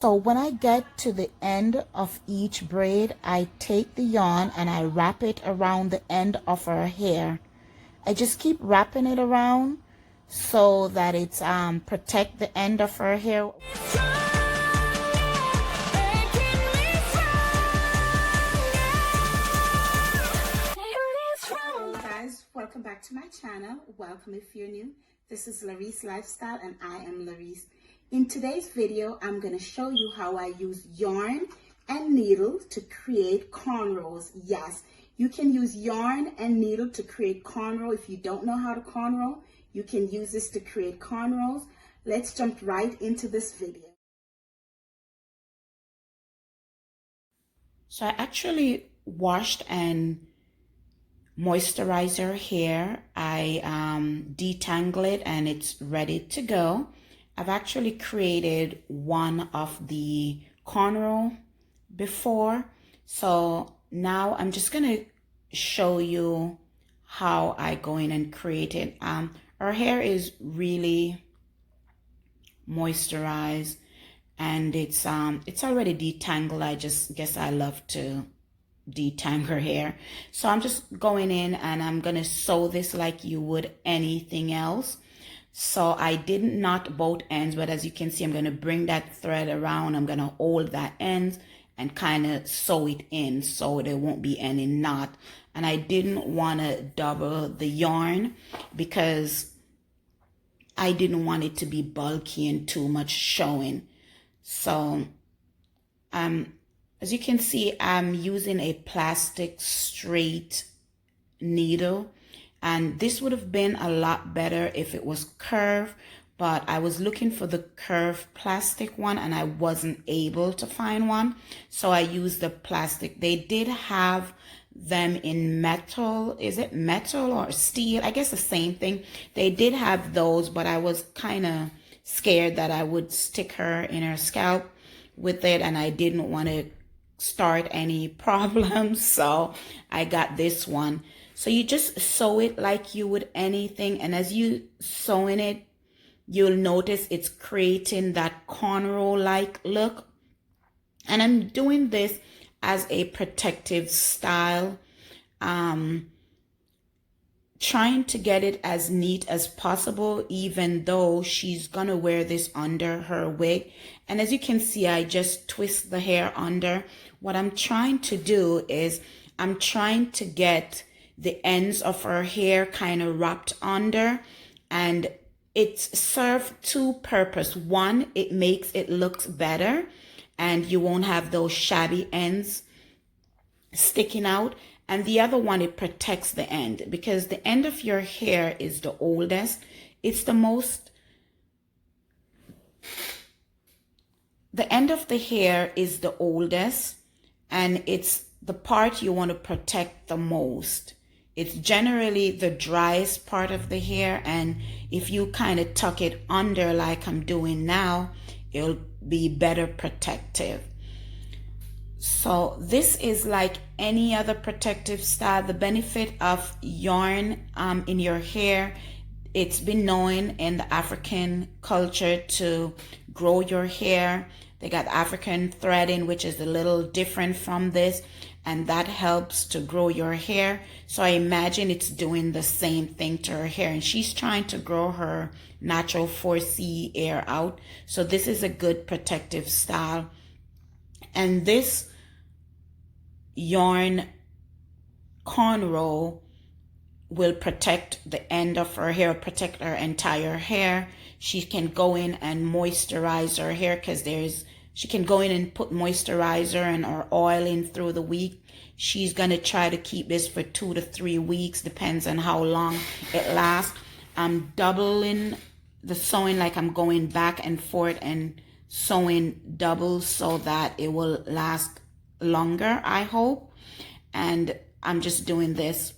So when I get to the end of each braid, I take the yarn and I wrap it around the end of her hair. I just keep wrapping it around so that it's protect the end of her hair. Guys, welcome back to my channel. Welcome if you're new. This is Laurice Lifestyle and I am Laurice. In today's video, I'm going to show you how I use yarn and needle to create cornrows. Yes, you can use yarn and needle to create cornrow. If you don't know how to cornrow, you can use this to create cornrows. Let's jump right into this video. So I actually washed and moisturized her hair. I detangle it and it's ready to go. I've actually created one of the cornrow before, so now I'm just gonna show you how I go in and create it. Her hair is really moisturized and it's already detangled. I just guess I love to detangle her hair, so I'm just going in and I'm gonna sew this like you would anything else. So I didn't knot both ends, but as you can see, I'm going to bring that thread around. I'm going to hold that end and kind of sew it in so there won't be any knot. And I didn't want to double the yarn because I didn't want it to be bulky and too much showing. So as you can see, I'm using a plastic straight needle. And this would have been a lot better if it was curved, but I was looking for the curved plastic one and I wasn't able to find one. So I used the plastic. They did have them in metal. Is it metal or steel? I guess the same thing. They did have those, but I was kind of scared that I would stick her in her scalp with it and I didn't want to start any problems. So I got this one. So you just sew it like you would anything, and as you sewing it, you'll notice it's creating that cornrow-like look. And I'm doing this as a protective style, trying to get it as neat as possible, even though she's gonna wear this under her wig. And as you can see, I just twist the hair under. What I'm trying to do is I'm trying to get the ends of her hair kind of wrapped under, and it's served two purpose. One, it makes it look better and you won't have those shabby ends sticking out, and the other one, it protects the end because the end of your hair is the oldest. It's the end of the hair is the oldest, and it's the part you want to protect the most. It's generally the driest part of the hair, and if you kind of tuck it under like I'm doing now, it'll be better protective. So this is like any other protective style. The benefit of yarn in your hair, it's been known in the African culture to grow your hair. They got African threading, which is a little different from this, and that helps to grow your hair. So I imagine it's doing the same thing to her hair, and she's trying to grow her natural 4C hair out. So this is a good protective style. And this yarn cornrow will protect the end of her hair, protect her entire hair. She can go in and moisturize her hair because she can go in and put moisturizer and or oil in through the week. She's going to try to keep this for 2 to 3 weeks, depends on how long it lasts. I'm doubling the sewing, like I'm going back and forth and sewing double so that it will last longer, I hope. And I'm just doing this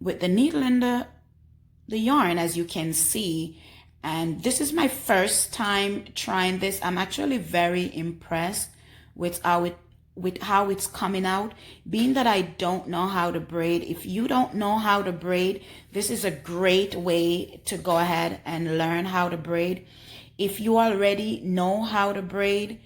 with the needle and the yarn, as you can see. And this is my first time trying this. I'm actually very impressed with how it's coming out, being that I don't know how to braid. If you don't know how to braid, this is a great way to go ahead and learn how to braid. If you already know how to braid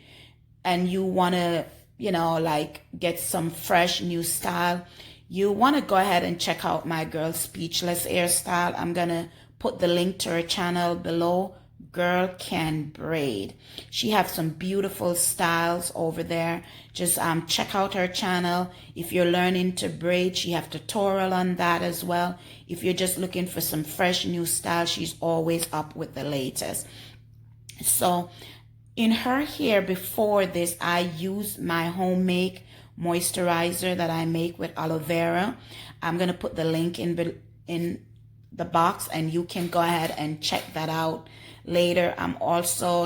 and you want to, like get some fresh new style, you want to go ahead and check out my girl Speechless Hairstyle. I'm going to put the link to her channel below. Girl can braid. She have some beautiful styles over there. Just check out her channel. If you're learning to braid, she have tutorial on that as well. If you're just looking for some fresh new style, she's always up with the latest. So in her hair before this, I used my homemade moisturizer that I make with aloe vera. I'm going to put the link in the box and you can go ahead and check that out later.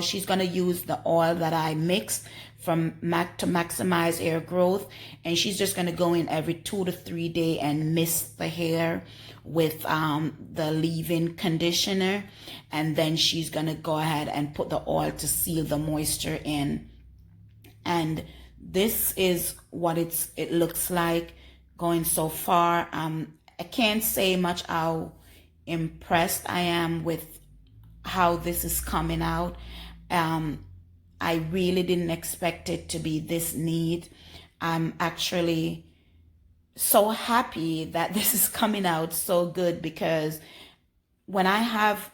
She's going to use the oil that I mixed from MAC to maximize hair growth, and she's just going to go in every 2 to 3 days and mist the hair with the leave-in conditioner, and then she's going to go ahead and put the oil to seal the moisture in. And this is what it looks like going so far. I can't say much how impressed I am with how this is coming out. I really didn't expect it to be this neat. I'm actually so happy that this is coming out so good, because when I have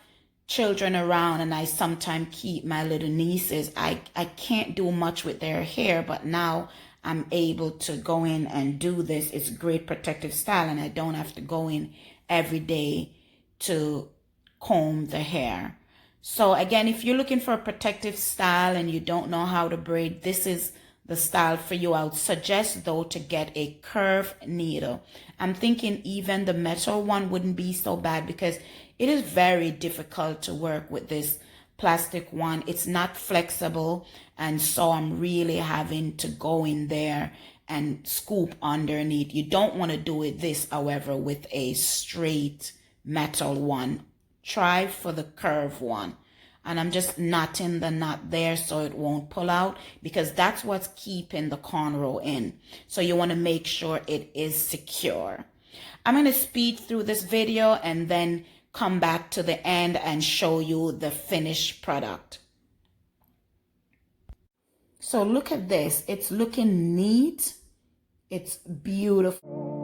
children around and I sometimes keep my little nieces, I can't do much with their hair, but now I'm able to go in and do this. It's a great protective style and I don't have to go in every day to comb the hair. So again, if you're looking for a protective style and you don't know how to braid, this is the style for you. I would suggest though to get a curved needle. I'm thinking even the metal one wouldn't be so bad, because it is very difficult to work with this plastic one. It's not flexible, and so I'm really having to go in there and scoop underneath. You don't want to do it however, with a straight metal one. Try for the curve one. And I'm just knotting the knot there so it won't pull out, because that's what's keeping the cornrow in. So you want to make sure it is secure. I'm going to speed through this video and then come back to the end and show you the finished product. So look at this. It's looking neat. It's beautiful.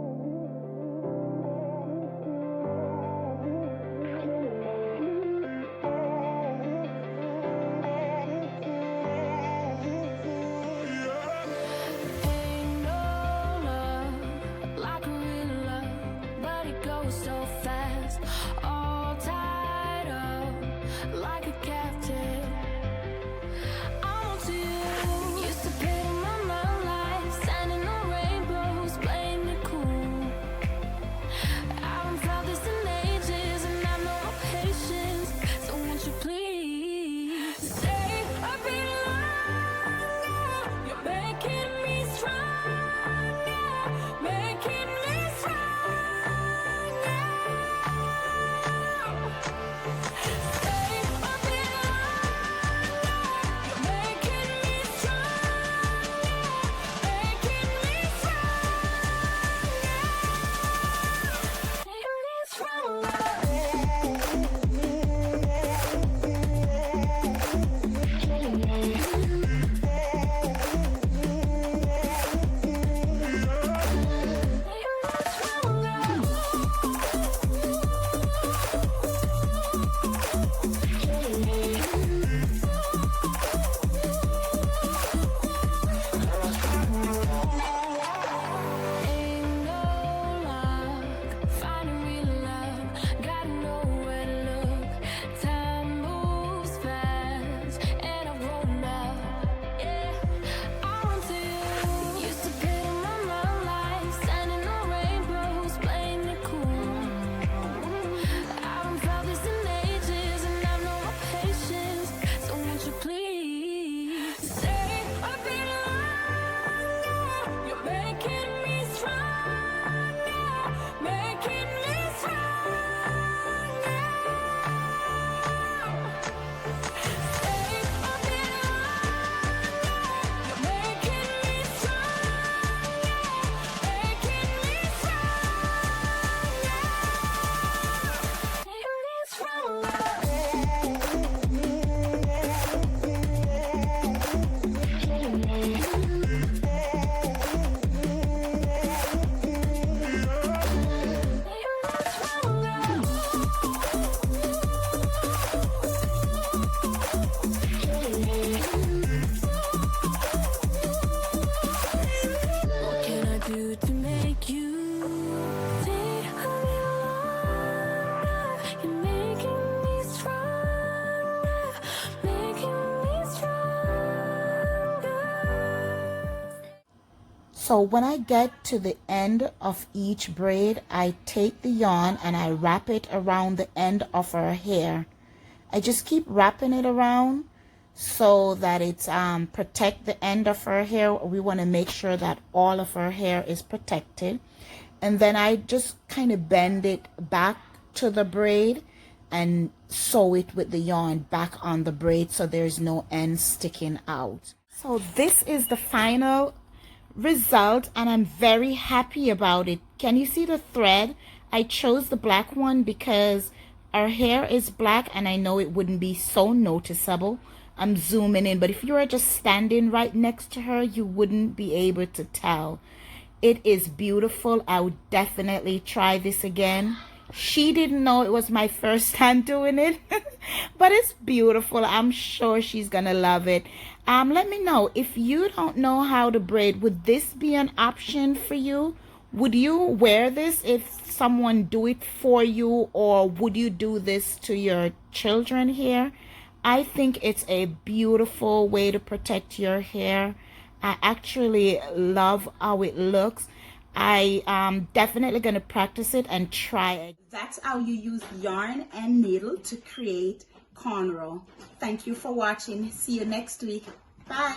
So fast, all tied up like a captive. I want you. Used to pay my life, standing on rainbows, playing it cool. I haven't felt this in ages, and I know patience. So won't you please stay a bit longer? You're making me stronger, making me stronger. Stay a bit longer. So when I get to the end of each braid, I take the yarn and I wrap it around the end of her hair. I just keep wrapping it around so that it's protect the end of her hair. We want to make sure that all of her hair is protected. And then I just kind of bend it back to the braid and sew it with the yarn back on the braid so there's no end sticking out. So this is the final result and I'm very happy about it. Can you see the thread? I chose the black one because our hair is black and I know it wouldn't be so noticeable. I'm zooming in, but if you were just standing right next to her, you wouldn't be able to tell. It is beautiful. I would definitely try this again. She didn't know it was my first time doing it, but it's beautiful. I'm sure she's gonna love it. Let me know if you don't know how to braid. Would this be an option for you? Would you wear this if someone do it for you, or would you do this to your children here? I think it's a beautiful way to protect your hair. I actually love how it looks. I am definitely going to practice it and try it. That's how you use yarn and needle to create cornrow. Thank you for watching. See you next week. Bye.